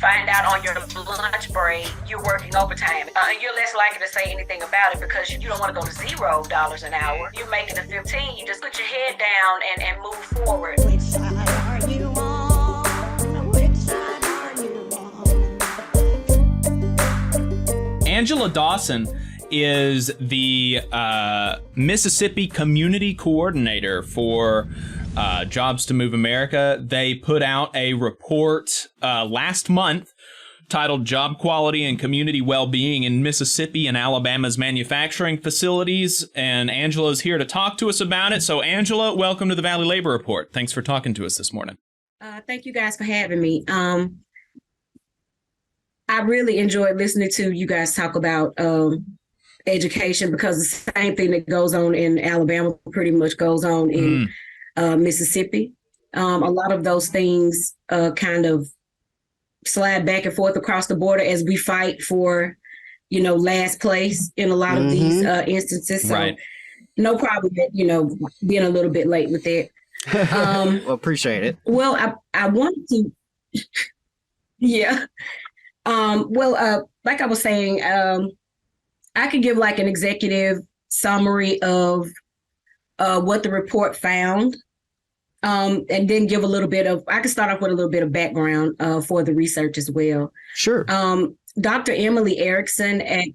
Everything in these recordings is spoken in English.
find out on your lunch break you're working overtime. And you're less likely to say anything about it because you don't want to go to $0 an hour. You're making a 15. You just put your head down and move forward. Which side are you on? Which side are you on? Angela Dawson is the Mississippi Community Coordinator for Jobs to Move America. They put out a report last month titled Job Quality and Community Well-Being in Mississippi and Alabama's Manufacturing Facilities. And Angela's here to talk to us about it. So Angela, welcome to the Valley Labor Report. Thanks for talking to us this morning. Thank you guys for having me. I really enjoyed listening to you guys talk about education, because the same thing that goes on in Alabama pretty much goes on in Mississippi. A lot of those things kind of slide back and forth across the border as we fight for, last place in a lot of these instances. So Right. No problem at, being a little bit late with that. Well, appreciate it. Well, I wanted to, yeah. Like I was saying, I could give like an executive summary of what the report found, and then give a little bit of, I can start off with a little bit of background for the research as well. Sure. Dr. Emily Erickson at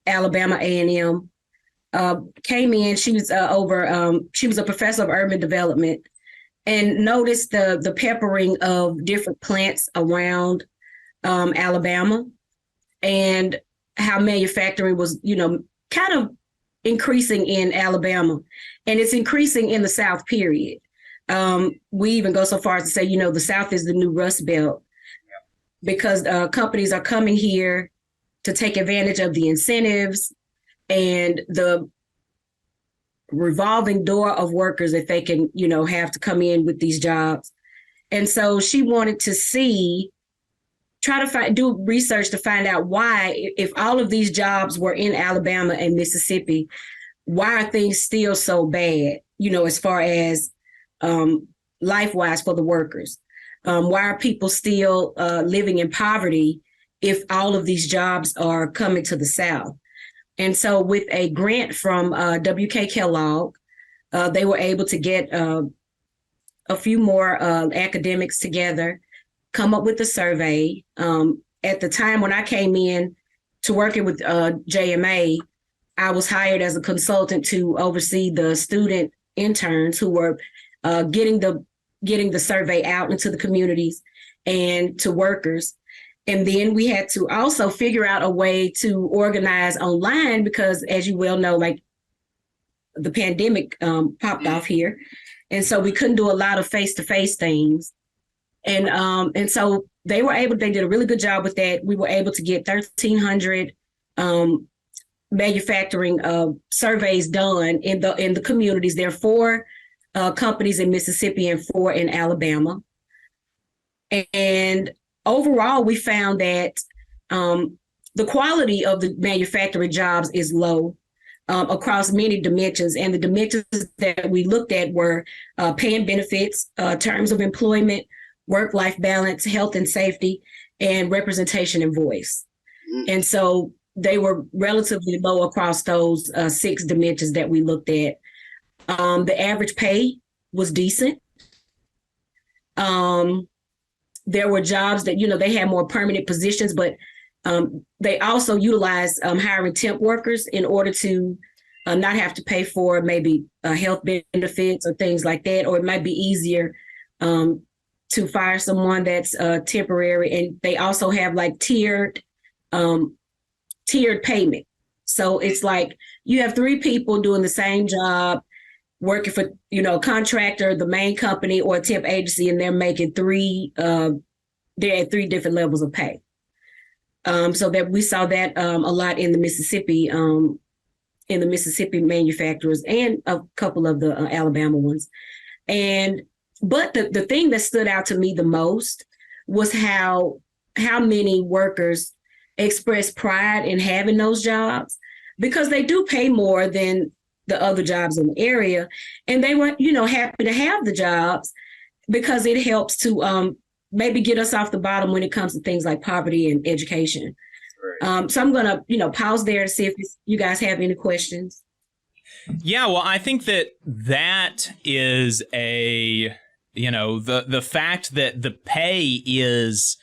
Alabama A&M came in. She was she was a professor of urban development and noticed the peppering of different plants around Alabama, and how manufacturing was, kind of increasing in Alabama, and it's increasing in the South, period. We even go so far as to say, the South is the new Rust Belt, because companies are coming here to take advantage of the incentives and the revolving door of workers that they can, have to come in with these jobs. And so she wanted to try to do research to find out why, if all of these jobs were in Alabama and Mississippi, why are things still so bad, as far as life-wise for the workers? Why are people still living in poverty if all of these jobs are coming to the South? And so with a grant from W.K. Kellogg, they were able to get a few more academics together, come up with a survey. At the time when I came in to working with JMA, I was hired as a consultant to oversee the student interns who were getting the survey out into the communities and to workers. And then we had to also figure out a way to organize online, because as you well know, like the pandemic popped off here. And so we couldn't do a lot of face-to-face things. And so they did a really good job with that. We were able to get 1,300 manufacturing surveys done in the communities. There are 4 companies in Mississippi and 4 in Alabama. And overall, we found that the quality of the manufacturing jobs is low across many dimensions. And the dimensions that we looked at were pay and benefits, terms of employment, work-life balance, health and safety, and representation and voice. And so they were relatively low across those 6 dimensions that we looked at. The average pay was decent. There were jobs that, they had more permanent positions, but they also utilized hiring temp workers in order to not have to pay for maybe health benefits or things like that, or it might be easier to fire someone that's temporary. And they also have like tiered payment. So it's like you have 3 people doing the same job, working for, a contractor, the main company, or a temp agency, and they're making they're at 3 different levels of pay. So that we saw that a lot in the Mississippi manufacturers and a couple of the Alabama ones. But the thing that stood out to me the most was how many workers express pride in having those jobs, because they do pay more than the other jobs in the area. And they were, happy to have the jobs because it helps to maybe get us off the bottom when it comes to things like poverty and education. So I'm going to, pause there to see if you guys have any questions. Yeah, well, I think that is the fact that the pay is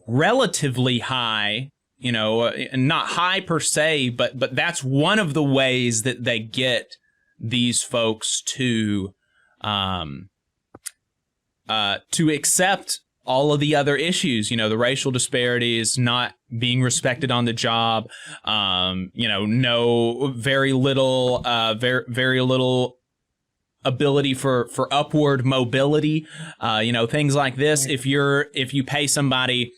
relatively high, not high per se, but that's one of the ways that they get these folks to accept all of the other issues, the racial disparities, not being respected on the job, very little ability for upward mobility, things like this. If you pay somebody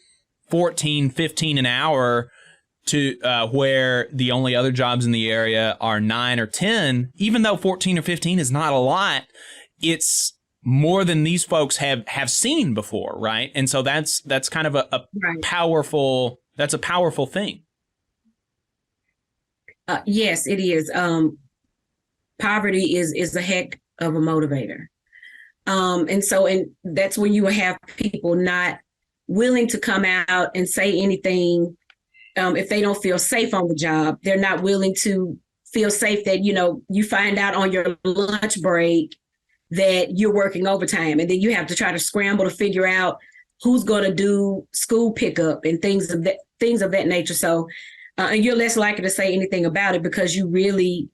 $14, $15 an hour to where the only other jobs in the area are 9 or 10, even though 14 or 15 is not a lot, it's more than these folks have seen before, right? And so that's kind of a Right. powerful thing. Yes, it is. Poverty is a heck of a motivator. And that's when you will have people not willing to come out and say anything if they don't feel safe on the job. They're not willing to feel safe that, you find out on your lunch break that you're working overtime, and then you have to try to scramble to figure out who's going to do school pickup and things of that nature. So, and you're less likely to say anything about it because you really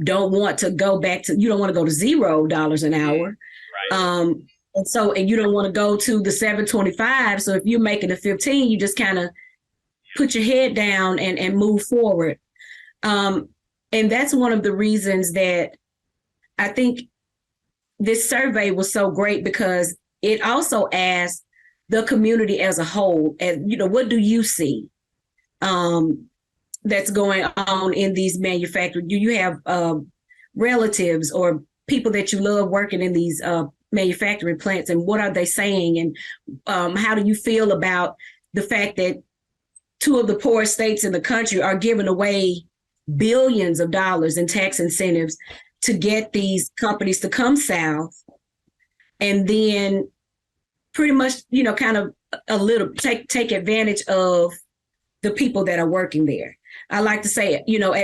don't want to go back to, you don't want to go to $0 an hour. Right. And you don't want to go to the 725. So if you're making the 15, you just kind of put your head down and move forward. And that's one of the reasons that I think this survey was so great, because it also asked the community as a whole, and what do you see that's going on in these manufacturers? Do you have relatives or people that you love working in these manufacturing plants, and what are they saying? And how do you feel about the fact that 2 of the poorest states in the country are giving away billions of dollars in tax incentives to get these companies to come south, and then pretty much, kind of a little take advantage of the people that are working there? I like to say,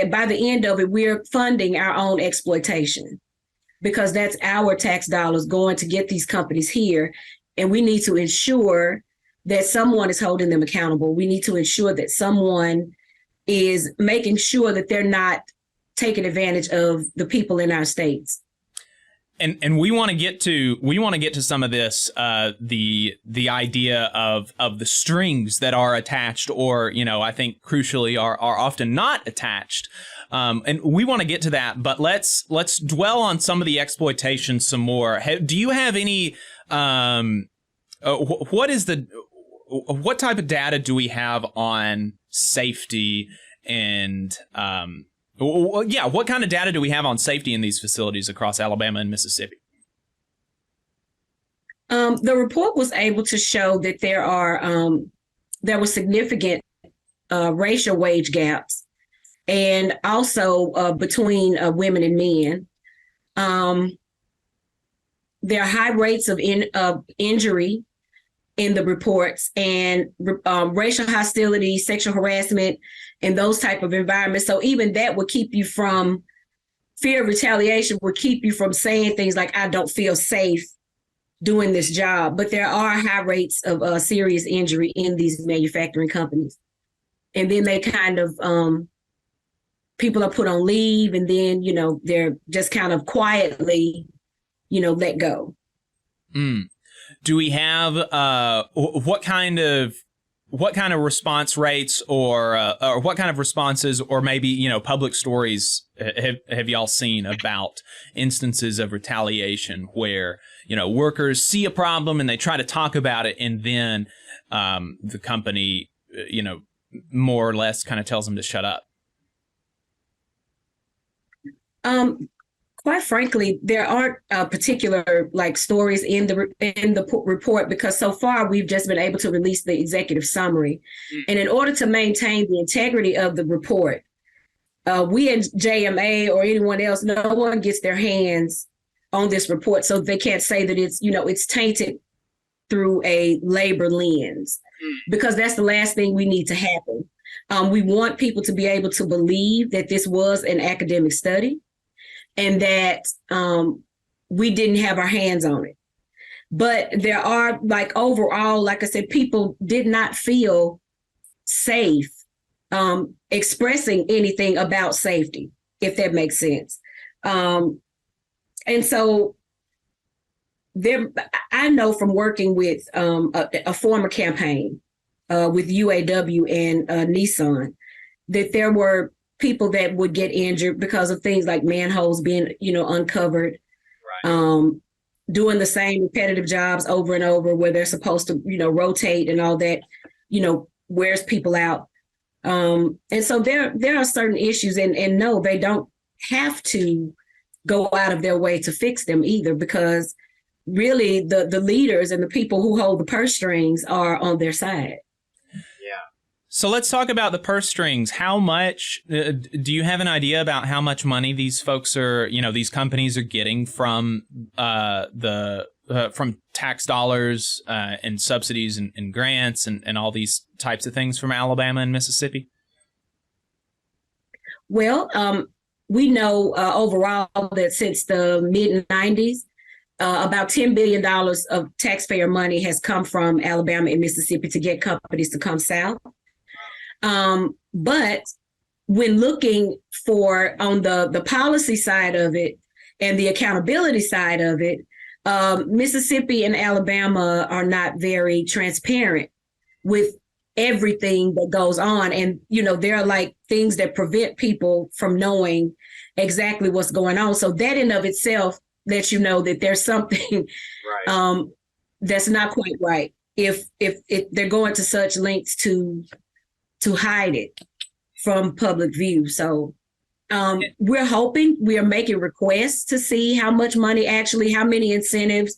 by the end of it, we're funding our own exploitation, because that's our tax dollars going to get these companies here. And we need to ensure that someone is holding them accountable. We need to ensure that someone is making sure that they're not taking advantage of the people in our states. And we want to get to some of this, the idea of the strings that are attached, or I think crucially are often not attached. And we want to get to that, but let's dwell on some of the exploitation some more. Do you have any? What type of data do we have on safety and what kind of data do we have on safety in these facilities across Alabama and Mississippi? The report was able to show that there were significant racial wage gaps, and also between women and men. There are high rates of injury in the reports, and racial hostility, sexual harassment, and those type of environments. So even that would keep you from, fear of retaliation would keep you from saying things like, I don't feel safe doing this job. But there are high rates of serious injury in these manufacturing companies. And then they kind of, people are put on leave, and then, they're just kind of quietly, let go. Do we have what kind of response rates, or what kind of responses, or maybe public stories have y'all seen about instances of retaliation where workers see a problem and they try to talk about it, and then the company more or less kind of tells them to shut up? Quite frankly, there aren't particular stories in the report, because so far we've just been able to release the executive summary. And in order to maintain the integrity of the report, we at JMA or anyone else, no one gets their hands on this report, so they can't say that it's tainted through a labor lens, because that's the last thing we need to happen. We want people to be able to believe that this was an academic study and that we didn't have our hands on it. But there are, like, overall, like I said, people did not feel safe expressing anything about safety, if that makes sense. And so there, I know from working with a former campaign with UAW and Nissan, that there were people that would get injured because of things like manholes being, uncovered, doing the same repetitive jobs over and over where they're supposed to, rotate and all that, wears people out. And so there are certain issues, and no, they don't have to go out of their way to fix them either, because really the leaders and the people who hold the purse strings are on their side. So let's talk about the purse strings. How much, do you have an idea about how much money these folks are, these companies are getting from from tax dollars and subsidies and grants and all these types of things from Alabama and Mississippi? Well, we know overall that since the mid-90s, about $10 billion of taxpayer money has come from Alabama and Mississippi to get companies to come south. But when looking for on the policy side of it and the accountability side of it, Mississippi and Alabama are not very transparent with everything that goes on. And, there are like things that prevent people from knowing exactly what's going on. So that in of itself lets you know that there's something that's not quite right if they're going to such lengths to hide it from public view. So we're hoping, we are making requests to see how much money actually, how many incentives.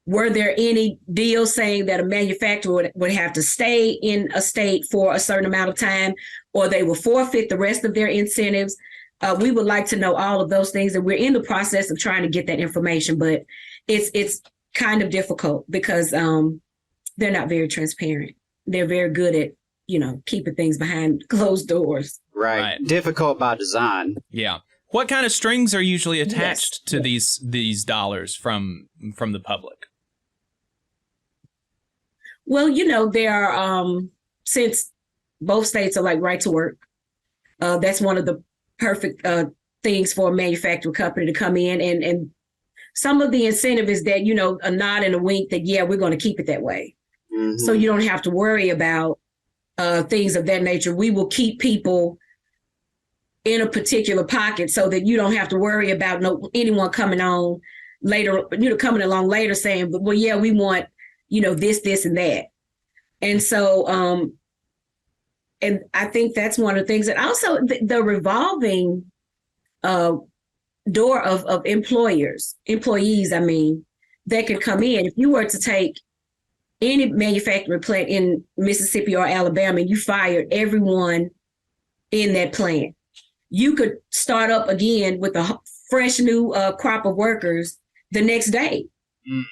Were there any deals saying that a manufacturer would have to stay in a state for a certain amount of time, or they will forfeit the rest of their incentives? We would like to know all of those things, and we're in the process of trying to get that information, but it's kind of difficult because they're not very transparent. They're very good at, keeping things behind closed doors. Right. Difficult by design. Yeah. What kind of strings are usually attached to these dollars from the public? Well, there are, since both states are like right to work, that's one of the perfect things for a manufacturing company to come in. And some of the incentive is that, a nod and a wink that, yeah, we're going to keep it that way. Mm-hmm. So you don't have to worry about things of that nature. We will keep people in a particular pocket so that you don't have to worry about anyone coming on later, coming along later saying, well, yeah, we want, this and that. And so, and I think that's one of the things that also the revolving door of employees, that can come in. If you were to take any manufacturing plant in Mississippi or Alabama, and you fired everyone in that plant, you could start up again with a fresh new crop of workers the next day. Mm.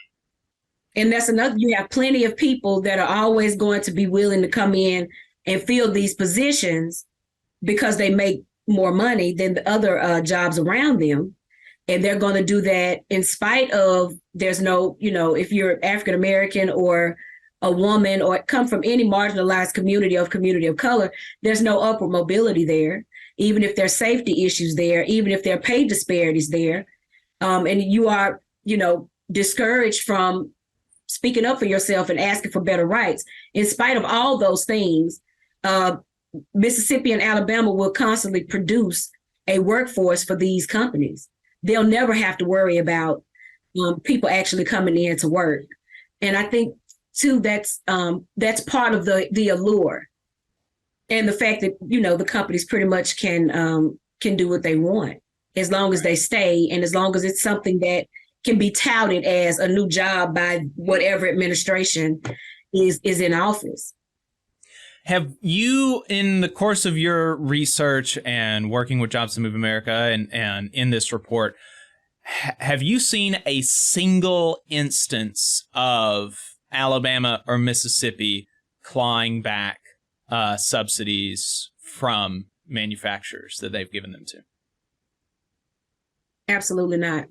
And that's another, you have plenty of people that are always going to be willing to come in and fill these positions because they make more money than the other jobs around them. And they're going to do that in spite of there's no, if you're African-American or a woman or come from any marginalized community of color, there's no upward mobility there, even if there's safety issues there, even if there are pay disparities there. And you are, discouraged from speaking up for yourself and asking for better rights. In spite of all those things, Mississippi and Alabama will constantly produce a workforce for these companies. They'll never have to worry about people actually coming in to work. And I think, too, that's part of the allure, and the fact that, the companies pretty much can do what they want as long as they stay, and as long as it's something that can be touted as a new job by whatever administration is in office. Have you, in the course of your research and working with Jobs to Move America and in this report, have you seen a single instance of Alabama or Mississippi clawing back subsidies from manufacturers that they've given them to? Absolutely not.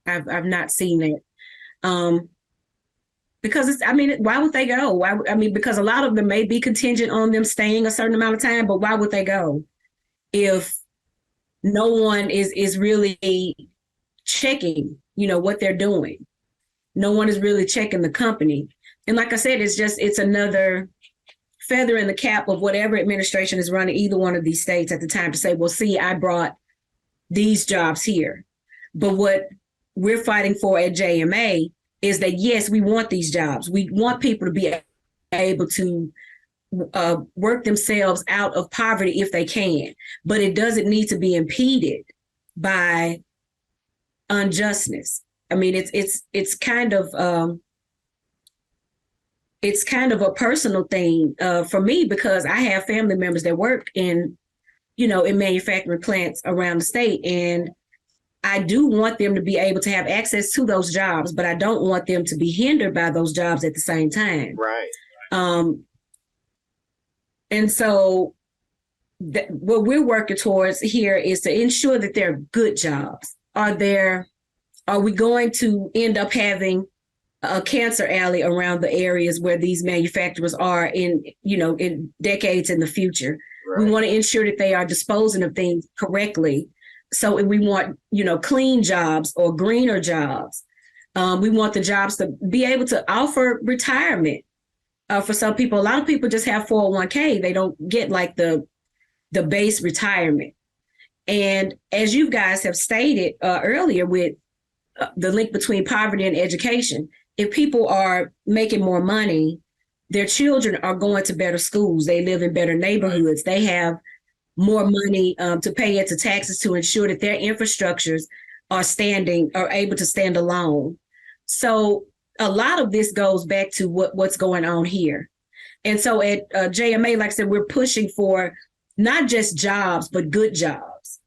I've not seen that. Because why would they go? Because a lot of them may be contingent on them staying a certain amount of time, but why would they go if no one is really checking, what they're doing? No one is really checking the company. And like I said, it's another feather in the cap of whatever administration is running either one of these states at the time to say, well, see, I brought these jobs here. But what we're fighting for at JMA is that, yes, we want these jobs. We want people to be able to work themselves out of poverty if they can, but it doesn't need to be impeded by unjustness. It's kind of a personal thing for me, because I have family members that work in manufacturing plants around the state, and I do want them to be able to have access to those jobs, but I don't want them to be hindered by those jobs at the same time. Right. And so what we're working towards here is to ensure that they're good jobs. Are we going to end up having a cancer alley around the areas where these manufacturers are in decades in the future? Right. We want to ensure that they are disposing of things correctly. So we want, clean jobs or greener jobs. We want the jobs to be able to offer retirement. For some people, a lot of people just have 401k. They don't get like the base retirement. And as you guys have stated earlier with the link between poverty and education, if people are making more money, their children are going to better schools. They live in better neighborhoods. They have more money to pay into taxes to ensure that their infrastructures are able to stand alone. So a lot of this goes back to what's going on here. And so at JMA, like I said, we're pushing for not just jobs, but good jobs.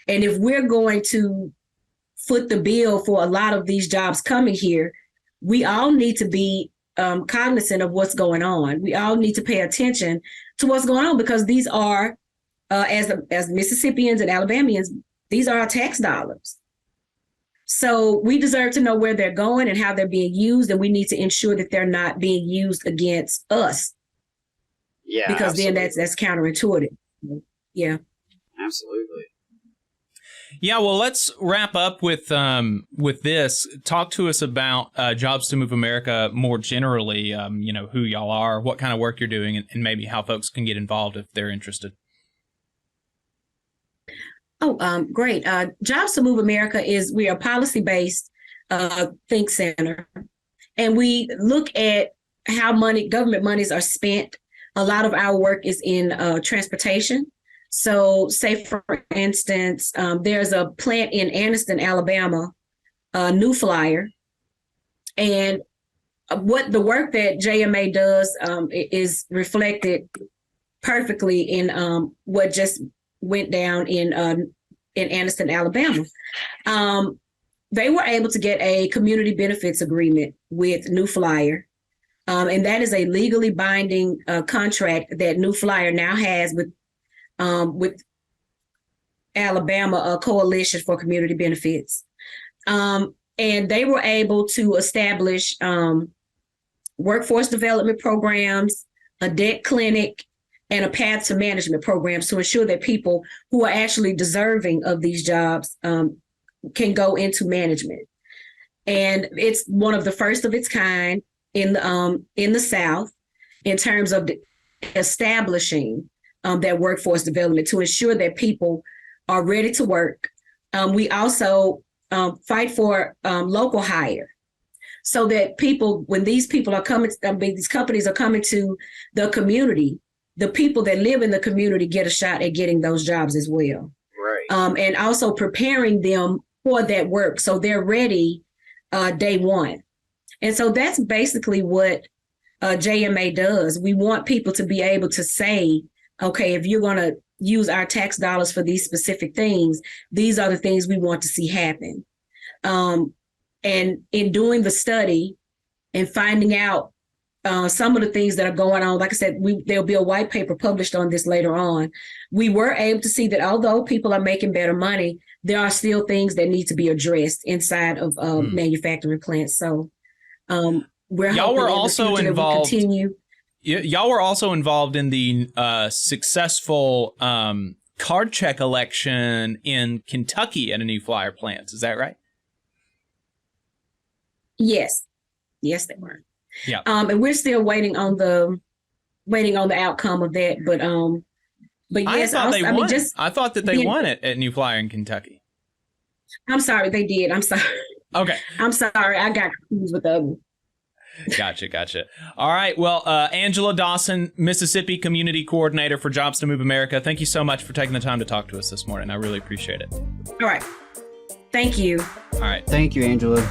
And if we're going to foot the bill for a lot of these jobs coming here, we all need to be cognizant of what's going on. We all need to pay attention to what's going on, because these are, as Mississippians and Alabamians, these are our tax dollars. So we deserve to know where they're going and how they're being used, and we need to ensure that they're not being used against us. Yeah, because absolutely. Then that's counterintuitive. Yeah, absolutely. Yeah, well, let's wrap up with this. Talk to us about Jobs to Move America more generally. Who y'all are, what kind of work you're doing, and maybe how folks can get involved if they're interested. Oh, great. Jobs to Move America we are a policy-based think center, and we look at how government monies are spent. A lot of our work is in transportation. So say, for instance, there's a plant in Anniston, Alabama, New Flyer. And what the work that JMA does is reflected perfectly in what just went down in Anniston, Alabama. They were able to get a community benefits agreement with New Flyer. And that is a legally binding contract that New Flyer now has with Alabama, a coalition for community benefits. And they were able to establish workforce development programs, a debt clinic, and a path to management programs to ensure that people who are actually deserving of these jobs can go into management. And it's one of the first of its kind in the South in terms of establishing that workforce development to ensure that people are ready to work. We also fight for local hire, so that people, when these people are coming, these companies are coming to the community, the people that live in the community get a shot at getting those jobs as well. Right. And also preparing them for that work so they're ready day one. And so that's basically what JMA does. We want people to be able to say, okay, if you're going to use our tax dollars for these specific things, these are the things we want to see happen. And in doing the study and finding out some of the things that are going on, like I said, there'll be a white paper published on this later on. We were able to see that although people are making better money, there are still things that need to be addressed inside of manufacturing plants. So we're Y'all hoping were in the also future that we involved. continue. Y'all were also involved in the successful card check election in Kentucky at a New Flyer plant. Is that right? Yes, they were. Yeah. And we're still waiting on the outcome of that. But yes, I thought that they won it at New Flyer in Kentucky. I'm sorry, they did. I'm sorry. Okay. I'm sorry, I got confused with the other one. Gotcha. All right. Well, Angela Dawson, Mississippi Community Coordinator for Jobs to Move America, thank you so much for taking the time to talk to us this morning. I really appreciate it. All right. Thank you. All right. Thank you, Angela.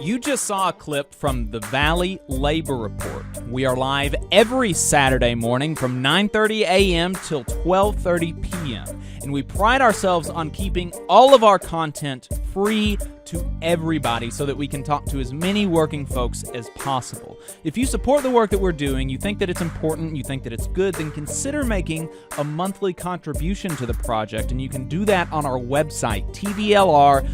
You just saw a clip from the Valley Labor Report. We are live every Saturday morning from 9:30 a.m. till 12:30 p.m. And we pride ourselves on keeping all of our content free to everybody so that we can talk to as many working folks as possible. If you support the work that we're doing, you think that it's important, you think that it's good, then consider making a monthly contribution to the project. And you can do that on our website, tvlr.fm.